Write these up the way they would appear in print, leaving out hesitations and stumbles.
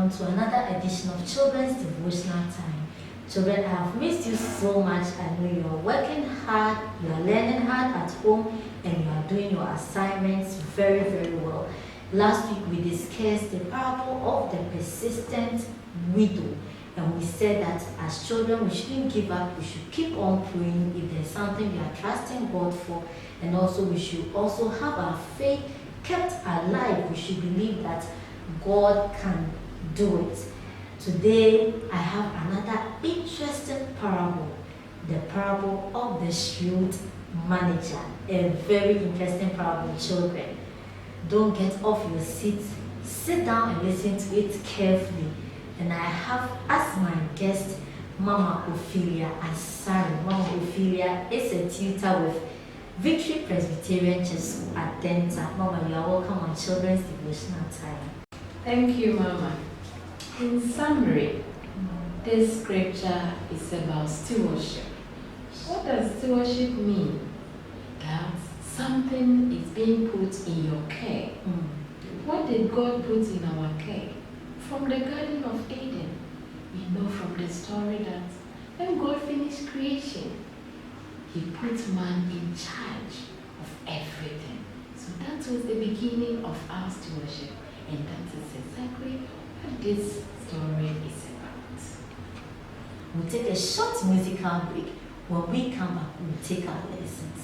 welcome to another edition of Children's Devotional Time. Children, I have missed you so much. I know you are working hard, you are learning hard at home, and you are doing your assignments very, very well. Last week we discussed the parable of the persistent widow, and we said that as children we shouldn't give up, we should keep on praying if there's something we are trusting God for, and also we should also have our faith kept alive. We should believe that God can do it. Today I have another interesting parable, the parable of the shrewd manager. A very interesting parable, children. Don't get off your seats, sit down and listen to it carefully. And I have as my guest Mama Ophelia Asare. Mama Ophelia is a tutor with Victory Presbyterian Church School at Denta. Mama, you are welcome on Children's Devotional Time. Thank you, Mama. In summary, this scripture is about stewardship. What does stewardship mean? That something is being put in your care. What did God put in our care? From the Garden of Eden, we know from the story that when God finished creation, He put man in charge of everything. So that was the beginning of our stewardship. And that is exactly what this story is about. We'll take a short musical break. When we come back, we'll take our lessons.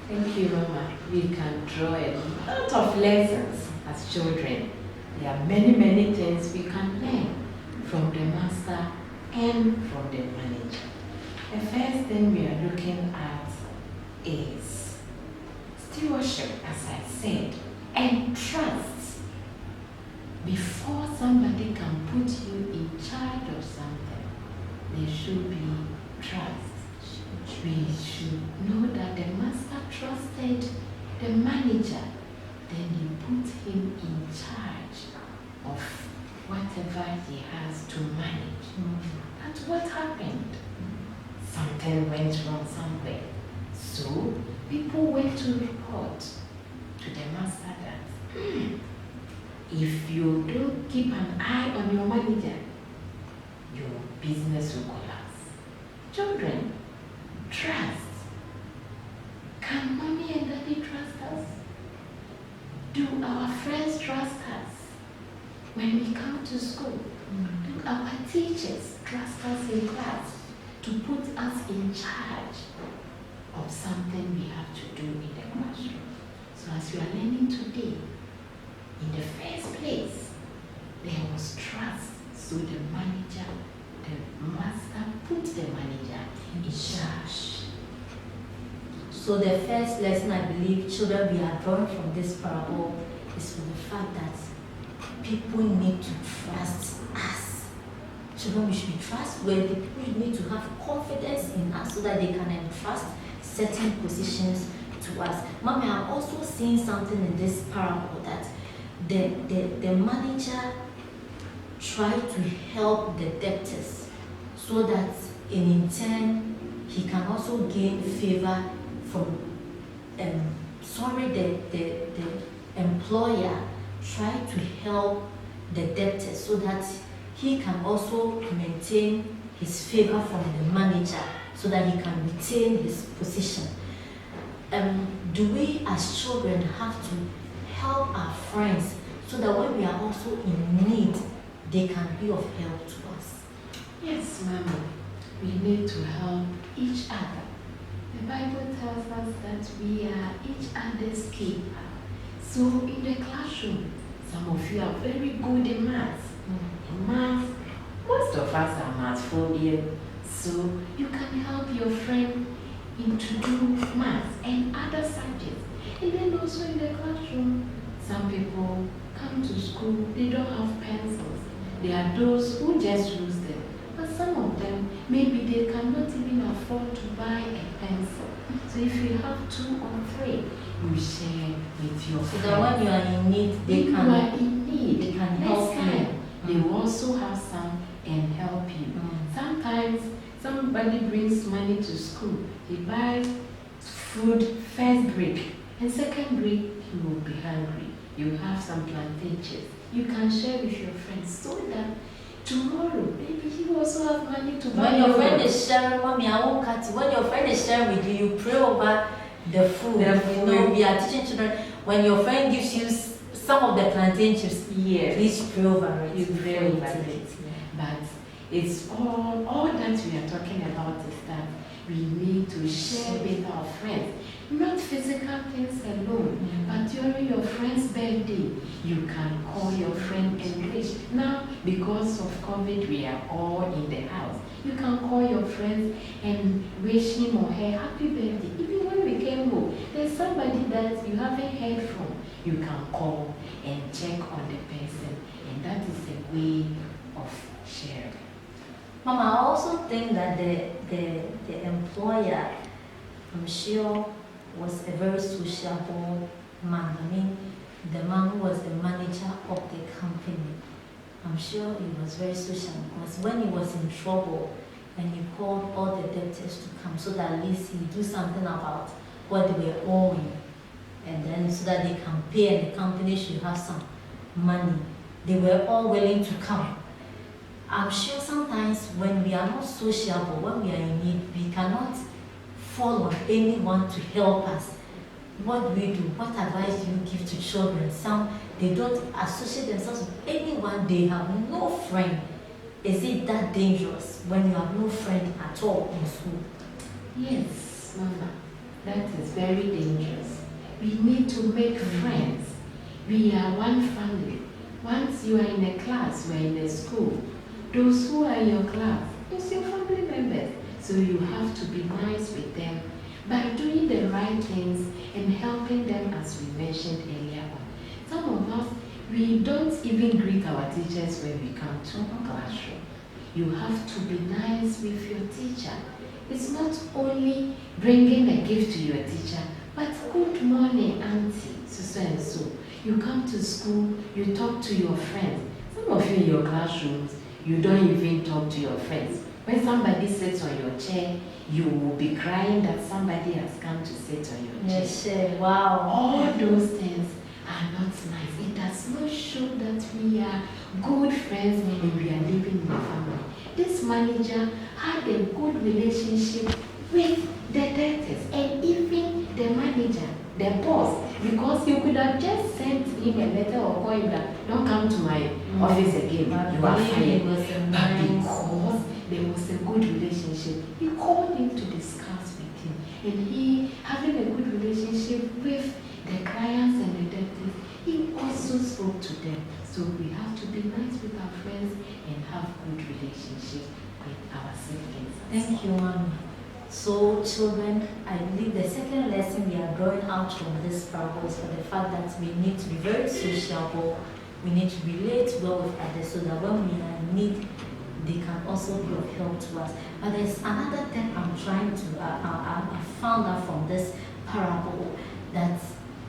Thank you, Mama. We can draw a lot of lessons as children. There are many things we can learn from the master and from the manager. The first thing we are looking at is stewardship, as I said, and trust. Before somebody can put you in charge of something, there should be trust. We should know that the master trusted the manager, then he put him in charge of whatever he has to manage. But what happened? Something went wrong somewhere. So people went to report to the master that if you don't keep an eye on your manager, your business will collapse. Children, trust. Can mommy and daddy trust us? Do our friends trust us? When we come to school, do our teachers trust us in class to put us in charge? of something we have to do in the classroom. So as we are learning today, in the first place, there was trust. So the manager, the master put the manager in charge. So the first lesson I believe children we are drawing from this parable is for the fact that people need to trust us. Children, we should be trustworthy. People need to have confidence in us so that they can entrust certain positions to us. Mommy, I'm also seeing something in this parable that the manager tried to help the debtors so that in turn he can also gain favor from the employer tried to help the debtor so that he can also maintain his favor from the manager so that he can retain his position. Do we as children have to help our friends so that when we are also in need, they can be of help to us? Yes, Mama. We need to help each other. The Bible tells us that we are each other's keeper. So in the classroom, some of you are very good in maths. In maths, most of us are math phobia. So you can help your friend to do maths and other subjects. And then also in the classroom, some people come to school, they don't have pencils. There are those who just use them. But some of them, maybe they cannot even afford to buy a pencil. So if you have 2 or 3, you share with your friends. So that when you are in need, they can help you. They will also have some and help you. Sometimes somebody brings money to school. He buys food first break, and second break he will be hungry. You have some plantain chips. You can share with your friends so that tomorrow maybe he will also have money to buy. When your friend is sharing, Mommy, I won't cut you. When your friend is sharing with you, you pray over the food. You know, we are teaching children. When your friend gives you some of the plantain chips, please pray over it. You pray over it. But it's all that we are talking about is that we need to share with our friends. Not physical things alone, but during your friend's birthday, you can call your friend and wish. Now, because of COVID, we are all in the house. You can call your friends and wish him or her happy birthday. Even when we came home, there's somebody that you haven't heard from. You can call and check on the person, and that is a way of sharing. Mama, I also think that the employer, I'm sure, was a very sociable man. I mean, the man who was the manager of the company. I'm sure he was very social because when he was in trouble and he called all the debtors to come so that at least he do something about what they were owing, and then so that they can pay and the company should have some money. They were all willing to come. I'm sure sometimes when we are not sociable, when we are in need, we cannot fall on anyone to help us. What we do, what advice do you give to children? Some, they don't associate themselves with anyone, they have no friend. Is it that dangerous when you have no friend at all in school? Yes, Mama, that is very dangerous. We need to make friends. We are one family. Once you are in a class, you are in a school, those who are in your class, those are your family members. So you have to be nice with them by doing the right things and helping them as we mentioned earlier on. Some of us, we don't even greet our teachers when we come to the classroom. You have to be nice with your teacher. It's not only bringing a gift to your teacher, but good morning, auntie, so and so. You come to school, you talk to your friends. Some of you in your classrooms, you don't even talk to your friends. When somebody sits on your chair, you will be crying that somebody has come to sit on your chair. Yes, wow. All those things are not nice. It does not show that we are good friends and we are living in a family. This manager had a good relationship with the debtors and even the manager, the boss, because you could have just sent him a letter or call him that, don't come to my office again, you are fired. But because there was a good relationship, he called him to discuss with him and he having a good relationship with the clients and the debtors, he also spoke to them. So we have to be nice with our friends and have good relationships with our siblings. Thank you, Mommy. So, children, I believe the second lesson we are drawing out from this parable is for the fact that we need to be very sociable. We need to relate well with others so that when we are in need, they can also be of help to us. But there's another thing I'm trying to, I found out from this parable that,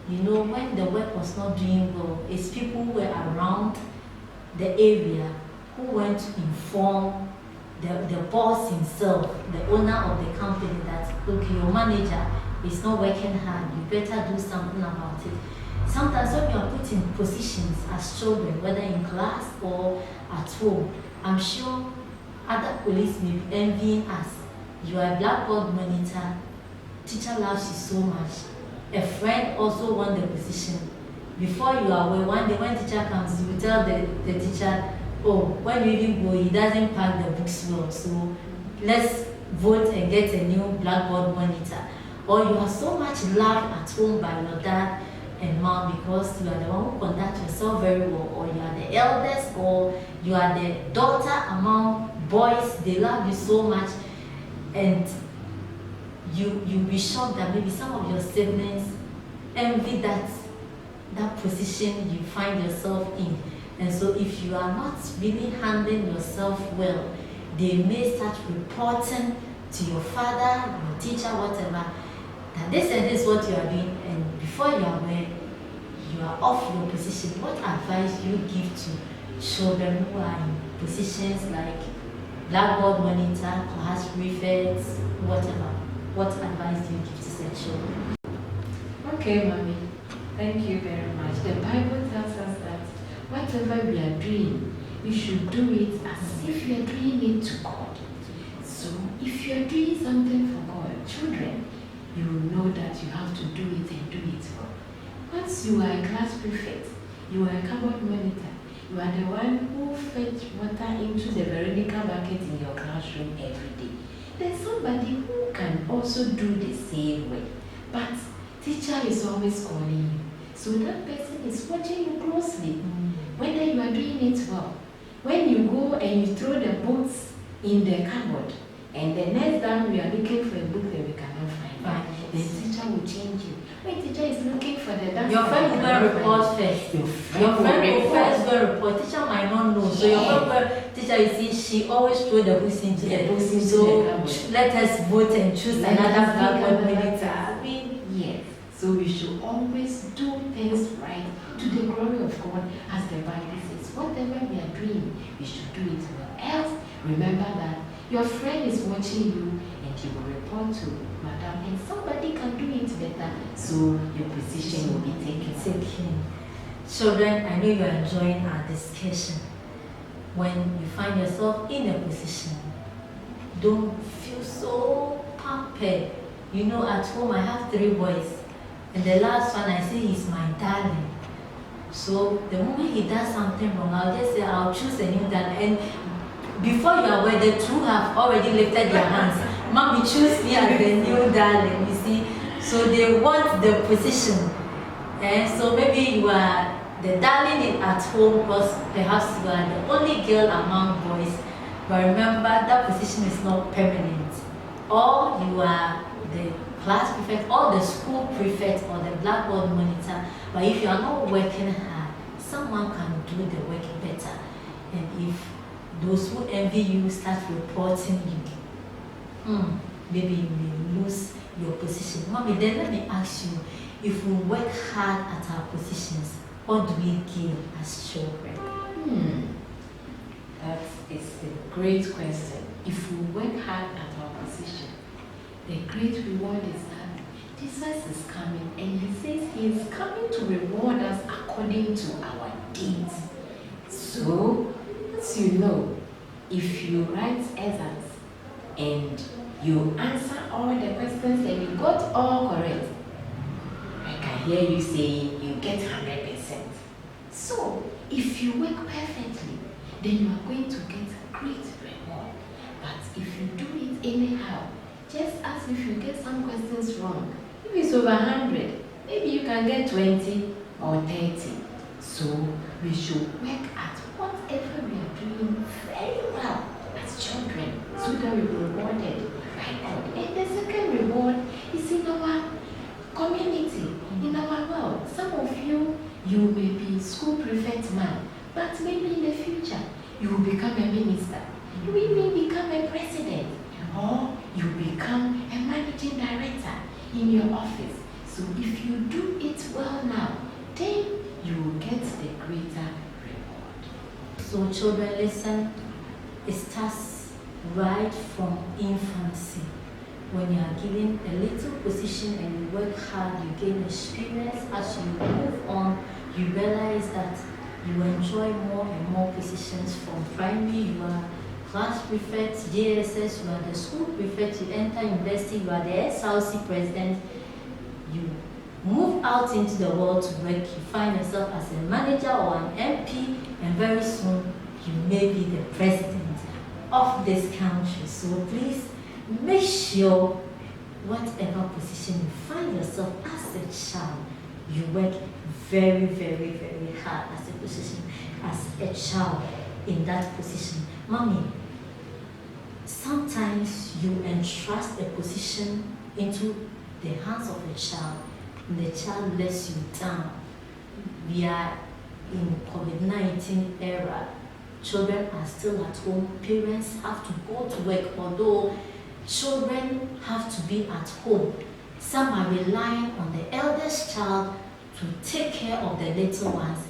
when the work was not doing well, it's people who were around the area who went to inform the boss himself, the owner of the company, that, okay, your manager is not working hard, you better do something about it. Sometimes when you are put in positions as children, whether in class or at home, I'm sure other colleagues may be envying us. You are a blackboard monitor, teacher loves you so much. A friend also won the position. Before you are aware, one day when teacher comes, you tell the teacher, oh, when you even go, he doesn't pack the books well, so let's vote and get a new blackboard monitor. Or you have so much love at home by your dad and mom because you are the one who conduct yourself very well, or you are the eldest, or you are the daughter among boys, they love you so much, and you'll be shocked that maybe some of your siblings envy that position you find yourself in. And so if you are not really handling yourself well, they may start reporting to your father, your teacher, whatever, that this and this is what you are doing, and before you are aware, you are off your position. What advice do you give to children who are in positions like blackboard monitor, class prefects, whatever? What advice do you give to such children? Okay, Mommy. Thank you very much. The Bible tells us that whatever we are doing, we should do it as if you are doing it to God. So if you are doing something for God, children, you will know that you have to do it and do it well. Once you are a class prefect, you are a cupboard monitor, you are the one who fetch water into the Veronica bucket in your classroom every day. There's somebody who can also do the same way, but teacher is always calling you. So that person is watching you closely, whether you are doing it well. When you go and you throw the books in the cupboard, and the next time we are looking for a book that we cannot find, the teacher will change you. When teacher is looking for the dance, your friend will report first. Your friend will first go report. Teacher might not know. So your friend, teacher, you see, she always throw the books into the books. So let us vote and choose another blackboard monitor. Yes. So we should always do things right to the glory of God, as the Bible says. Whatever we are doing, we should do it well. Else, remember that your friend is watching you, and he will report to Madam, and somebody can do it better, so your position will be taken. Children, I know you are enjoying our discussion. When you find yourself in a position, don't feel so pampered. At home I have 3 boys. And the last one, I say he's my darling. So the moment he does something wrong, I'll just say, I'll choose a new darling. And before you are aware, the 2 have already lifted their hands. Mommy, choose me as the new darling, you see. So they want the position. And so maybe you are the darling at home because perhaps you are the only girl among boys. But remember, that position is not permanent. Or you are the class prefect or the school prefect or the blackboard monitor, but if you are not working hard, someone can do the work better. And if those who envy you start reporting you, maybe you may lose your position. Mommy, then let me ask you, if we work hard at our positions, what do we gain as children? That is a great question. If we work hard at our position, the great reward is that Jesus is coming, and he says he is coming to reward us according to our deeds. So, as you know, if you write exams and you answer all the questions and you got all correct, I can hear you saying you get 100%. So, if you work perfectly, then you are going to get a great reward. But if you do it anyhow, just as if you get some questions wrong. If it's over 100, maybe you can get 20 or 30. So we should work at whatever we are doing very well as children so that we are rewarded by God. And the second reward is in our community, in our world. Some of you, you may be school prefect man, but maybe in the future, you will become a minister. You will even become a president, or you become a managing director in your office. So if you do it well now, then you will get the greater reward. So children, listen, it starts right from infancy. When you are given a little position and you work hard, you gain experience. As you move on, you realize that you enjoy more and more positions. From primary, you are class prefect, JSS, you are the school prefect, you enter university, you are the SRC president. You move out into the world to work, you find yourself as a manager or an MP, and very soon you may be the president of this country. So please make sure whatever position you find yourself as a child, you work very, very, very hard as a position, as a child in that position. Mommy, sometimes you entrust a position into the hands of a child, and the child lets you down. We are in COVID-19 era. Children are still at home. Parents have to go to work, although children have to be at home. Some are relying on the eldest child to take care of the little ones,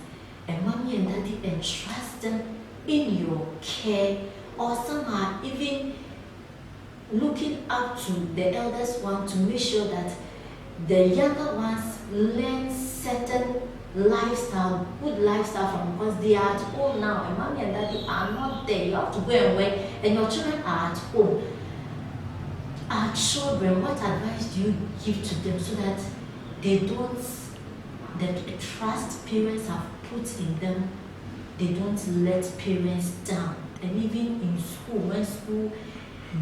and mommy and daddy entrust them in your care, or some are even looking up to the eldest one to make sure that the younger ones learn certain lifestyle, good lifestyle from, because they are at home now and mommy and daddy are not there. You have to go and work and your children are at home. Our children, what advice do you give to them so that they don't, the trust parents have put in them, they don't let parents down? And even in school, when school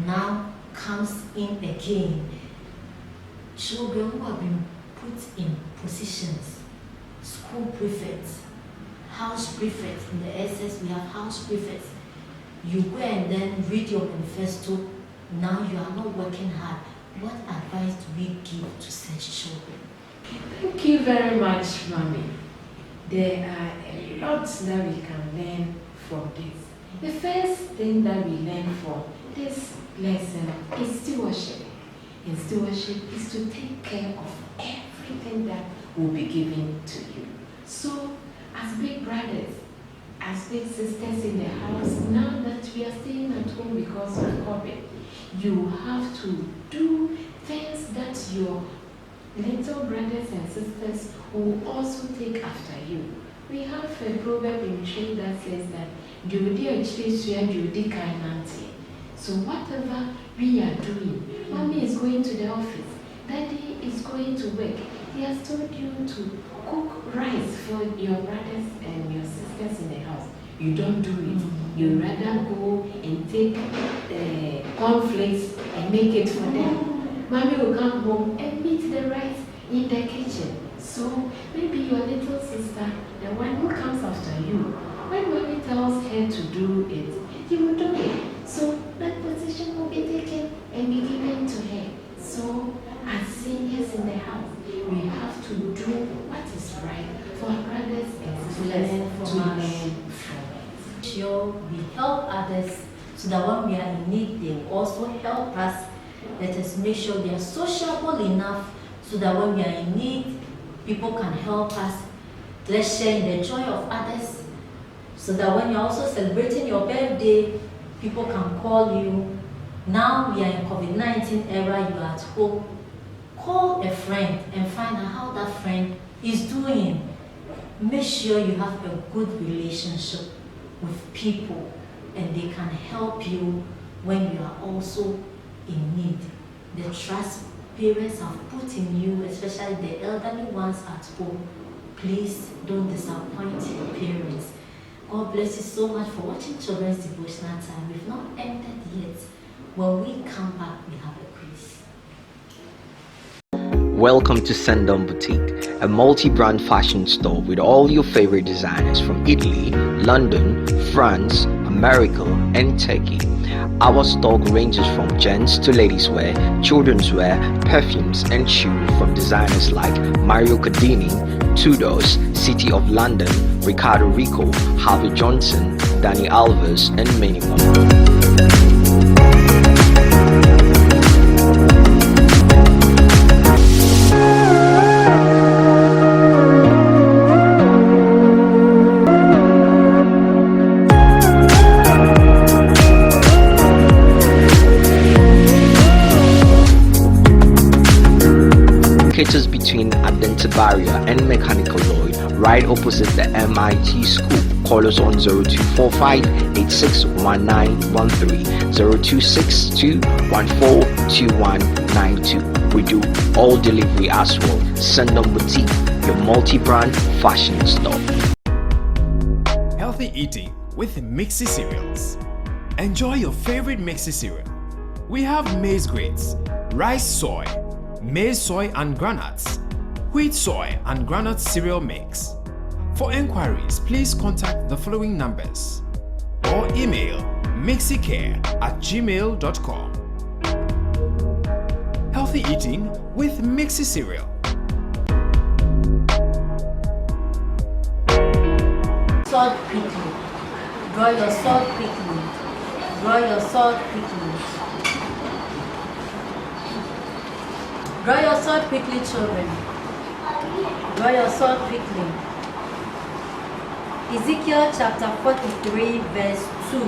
now comes in again, children who have been put in positions, school prefects, house prefects, in the SS we have house prefects, you go and then read your manifesto, now you are not working hard. What advice do we give to such children? Thank you very much, Mommy. There are a lot that we can learn from this. The first thing that we learn from this lesson is stewardship. And stewardship is to take care of everything that will be given to you. So, as big brothers, as big sisters in the house, now that we are staying at home because of COVID, you have to do things that your little brothers and sisters will also take after you. We have a proverb in Twi that says that so whatever we are doing, mommy is going to the office, daddy is going to work. He has told you to cook rice for your brothers and your sisters in the house. You don't do it. You rather go and take cornflakes and make it for them. Mommy will come home and meet the rice in the kitchen. So maybe your little sister, the one who comes after you, when mommy tells her to do it, you will do it. So that position will be taken and be given to her. So as seniors in the house, we have to do what is right for our brothers and sisters to learn from it. Sure, we help others so that when we are in need, they will also help us. Let us make sure we are sociable enough so that when we are in need, people can help us. Let's share in the joy of others so that when you're also celebrating your birthday, people can call you. Now we are in COVID-19 era, you are at home. Call a friend and find out how that friend is doing. Make sure you have a good relationship with people and they can help you when you are also in need. The trust parents have put in you, especially the elderly ones at home, please don't disappoint your parents. God bless you so much for watching Children's Devotional Time. We've not ended yet. When we come back, we have a quiz. Welcome to Sendom Boutique, a multi-brand fashion store with all your favorite designers from Italy, London, France, America, and Turkey. Our stock ranges from gents to ladies wear, children's wear, perfumes, and shoes from designers like Mario Cardini, Tudors, City of London, Ricardo Rico, Harvey Johnson, Danny Alves, and many more. Caters between Adentabaria and Mechanical Lloyd, right opposite the MIT school. Call us on 0245 861913, 0262 142192. We do all delivery as well. Sendom Boutique, your multi-brand fashion store. Healthy eating with Mixi cereals. Enjoy your favorite Mixi cereal. We have maize grits, rice soy, maize soy and granuts, wheat soy and granite cereal mix. For enquiries, please contact the following numbers or email mixicare@gmail.com. Healthy eating with Mixi cereal. Salt quickly. Draw your salt quickly. Draw your salt quickly. Draw your sword quickly, children. Draw your sword quickly. Ezekiel chapter 43, verse 2.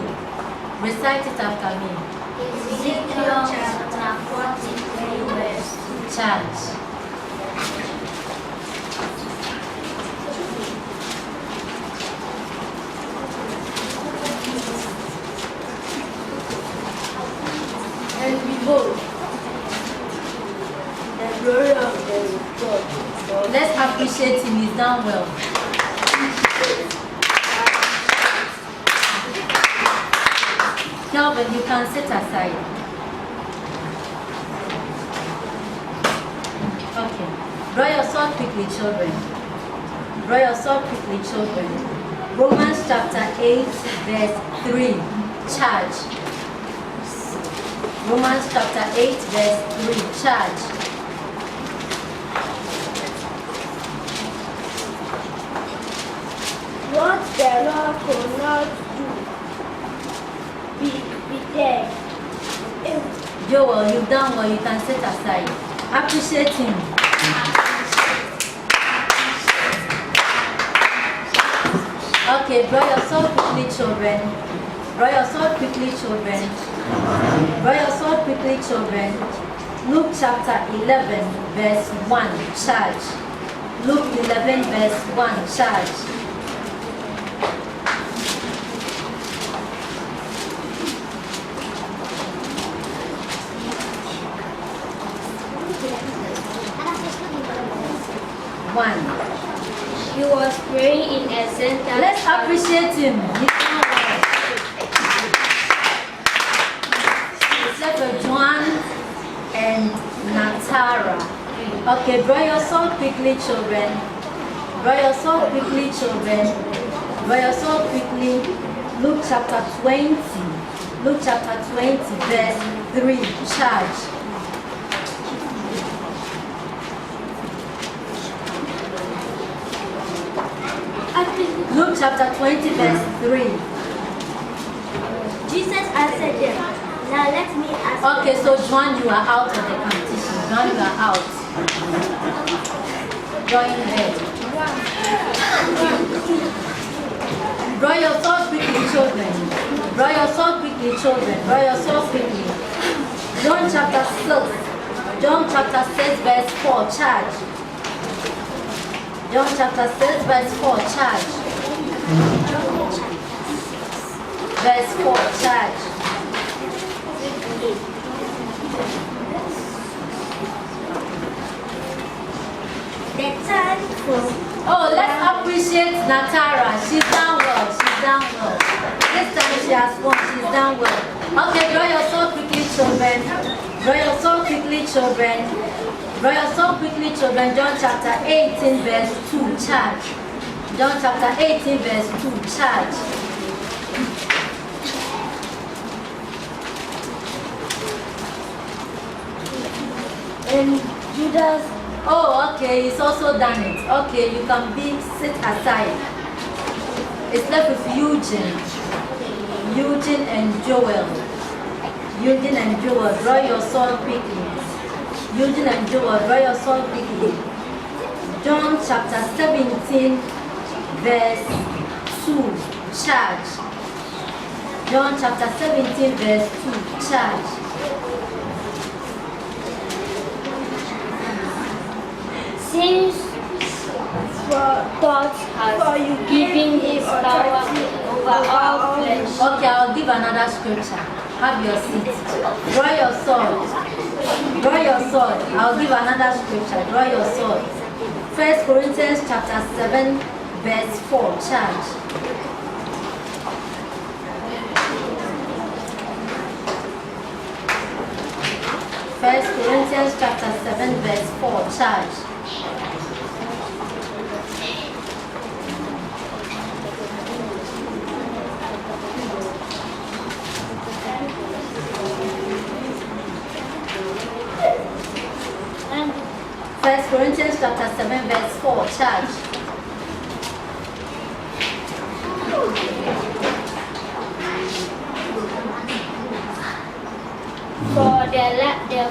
Recite it after me. Ezekiel chapter 43, verse 2. Charge. And behold, the glory of the God. Let's appreciate him. He's done well. Kelvin, you can sit aside. Okay. Draw your sword quickly, children. Draw your sword quickly, children. Romans chapter 8, verse 3. Charge. Romans chapter 8, verse 3. Charge. What the Lord could not do, be there. Joel, you've done well. You can sit aside. Appreciate him. Okay, draw your sword quickly, children. Draw your sword quickly, children. Draw your sword quickly, children. Luke chapter 11, verse 1. Charge. Luke 11, verse 1. Charge. One. He was praying in a center. Let's appreciate him. He's done well. Except for Joan and Natara. Okay, draw your sword quickly, children. Draw your sword quickly, children. Draw your sword quickly. Luke chapter 20. Luke chapter 20, verse 3. Charge. Luke chapter 20, verse 3. Jesus answered them, now let me ask Okay, so Joan, you are out of the competition. Joan, you are out. Join ahead. Draw your sword quickly, children. Draw your sword quickly, children. Draw your sword quickly. John chapter 6. John chapter 6, verse 4. Charge. John chapter 6, verse 4. Charge. Verse 4. Charge. the time for Oh, let's appreciate Natara. She's done well. She's done well. This time she has won. She's done well. Okay, draw your sword quickly, children. Draw your sword quickly, children. Draw your sword quickly, children. John chapter 18, verse 2, charge. John chapter 18, verse 2, charge. And Judas. Oh, okay, he's also done it. Okay, you can sit aside. It's left with Eugene and Joel. Eugene and Joel, draw your sword quickly. Eugene and Joel, draw your sword quickly. John chapter 17, verse 2, charge. John chapter 17, verse 2, charge. Since God has given his power over all flesh. Okay, I'll give another scripture. Have your seat. Draw your sword. Draw your sword. I'll give another scripture. Draw your sword. 1 Corinthians chapter 7, verse 4. Charge. First Corinthians chapter 7, verse 4. Charge. First Corinthians chapter 7, verse 4, charge.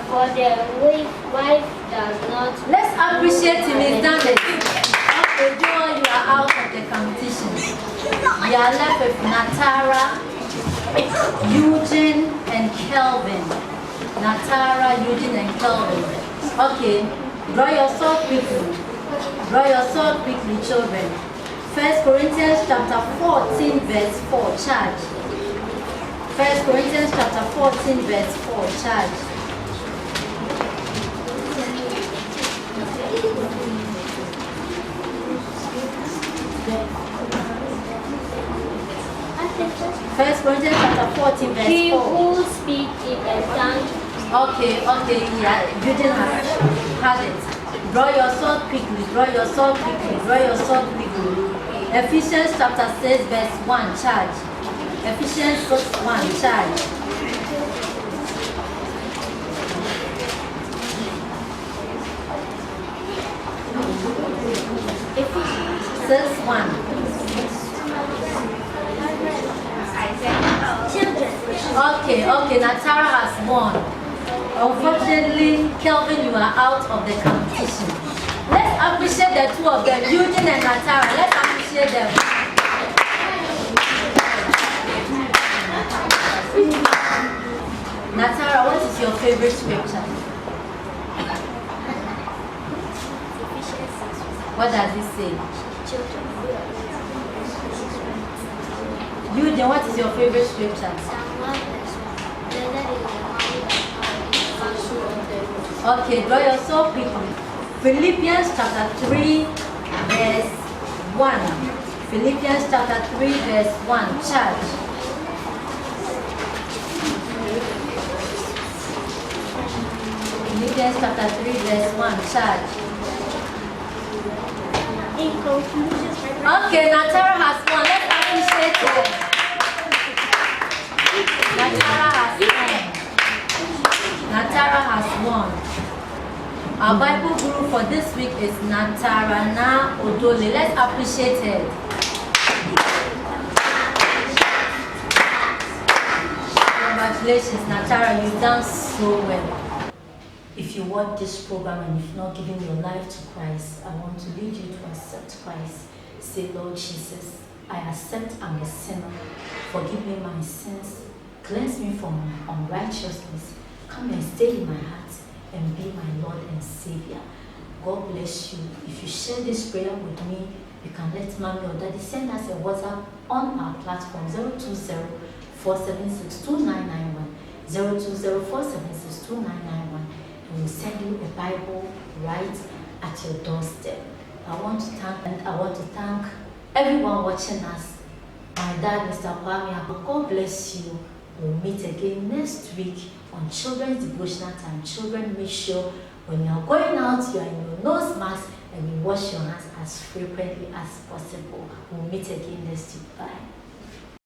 For the wife does not. Let's appreciate him, he's done it. Okay, Joel, you are out of the competition. You are left with Natara, Eugene, and Kelvin. Natara, Eugene, and Kelvin. Okay. Draw your sword quickly. Draw your sword quickly, children. 1 Corinthians chapter 14, verse 4, charge. 1 Corinthians chapter 14, verse 4, charge. First Corinthians chapter 14, verse 4. He who speaks in a tongue. Okay, yeah, Eugene has it. Draw your sword quickly, draw your sword quickly, draw your sword quickly. Ephesians chapter 6, verse 1, charge. Ephesians 6, 1, charge. Ephesians 6, 1. Okay, Natara has won. Unfortunately, Kelvin, you are out of the competition. Let's appreciate the two of them, Eugene and Natara. Let's appreciate them. Natara, what is your favorite scripture? What does it say? Eugene, what is your favorite scripture? Okay, draw your sword quickly. Philippians chapter 3, verse 1. Philippians chapter 3, verse 1. Charge. Philippians chapter 3, verse 1. Charge. Okay, Natara has won. Let's appreciate her. Natara has won. Natara has won. Our Bible guru for this week is Natara Na Odole. Let's appreciate her. Congratulations, Natara. You've done so well. If you watch this program and you've not given your life to Christ, I want to lead you to accept Christ. Say, Lord Jesus, I accept I'm a sinner. Forgive me my sins. Cleanse me from my unrighteousness. Come and stay in my heart and be my Lord and Savior. God bless you. If you share this prayer with me, you can let Mommy or Daddy send us a WhatsApp on our platform 020-476-2991. 020-476-2991. And we'll send you a Bible right at your doorstep. I want to thank everyone watching us. My dad, Mr. Kwame, God bless you. We'll meet again next week on Children's Devotional Time. Children, make sure when you're going out, you're in your nose mask and you wash your hands as frequently as possible. We'll meet again next week. Bye.